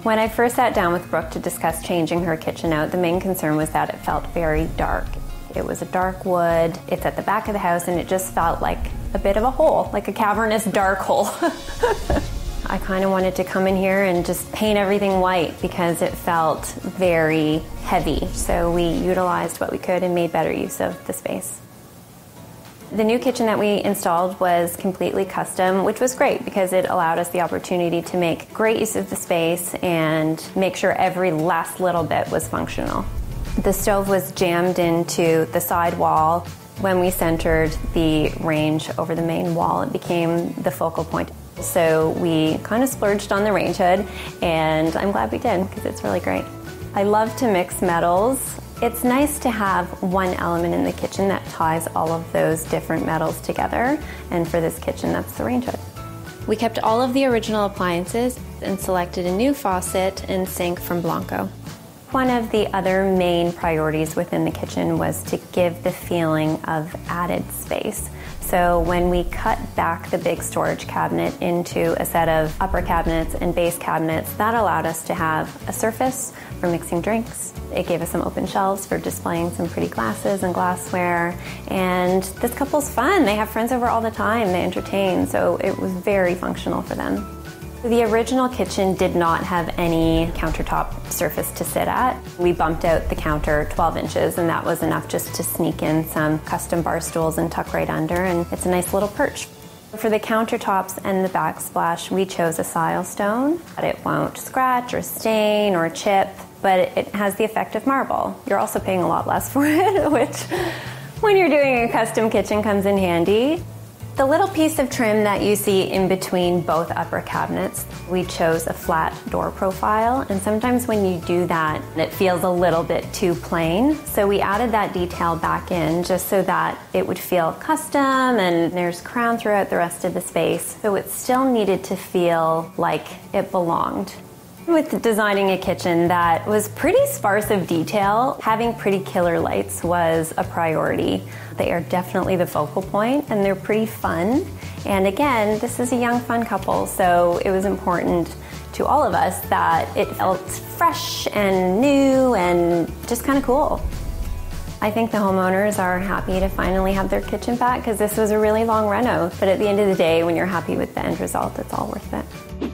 When I first sat down with Brooke to discuss changing her kitchen out, the main concern was that it felt very dark. It was a dark wood, it's at the back of the house, and it just felt like a bit of a hole, like a cavernous dark hole. I kind of wanted to come in here and just paint everything white because it felt very heavy. So we utilized what we could and made better use of the space. The new kitchen that we installed was completely custom, which was great because it allowed us the opportunity to make great use of the space and make sure every last little bit was functional. The stove was jammed into the side wall. When we centered the range over the main wall, it became the focal point. So we kind of splurged on the range hood, and I'm glad we did because it's really great. I love to mix metals. It's nice to have one element in the kitchen that ties all of those different metals together, and for this kitchen, that's the range hood. We kept all of the original appliances and selected a new faucet and sink from Blanco. One of the other main priorities within the kitchen was to give the feeling of added space. So when we cut back the big storage cabinet into a set of upper cabinets and base cabinets, that allowed us to have a surface for mixing drinks. It gave us some open shelves for displaying some pretty glasses and glassware. And this couple's fun. They have friends over all the time. They entertain. So it was very functional for them. The original kitchen did not have any countertop surface to sit at. We bumped out the counter 12 inches, and that was enough just to sneak in some custom bar stools and tuck right under, and it's a nice little perch. For the countertops and the backsplash, we chose a silestone. It won't scratch or stain or chip, but it has the effect of marble. You're also paying a lot less for it, which when you're doing a custom kitchen comes in handy. The little piece of trim that you see in between both upper cabinets, we chose a flat door profile, and sometimes when you do that, it feels a little bit too plain. So we added that detail back in just so that it would feel custom, and there's crown throughout the rest of the space. So it still needed to feel like it belonged. With designing a kitchen that was pretty sparse of detail, having pretty killer lights was a priority. They are definitely the focal point, and they're pretty fun. And again, this is a young, fun couple, so it was important to all of us that it felt fresh and new and just kind of cool. I think the homeowners are happy to finally have their kitchen back because this was a really long reno. But at the end of the day, when you're happy with the end result, it's all worth it.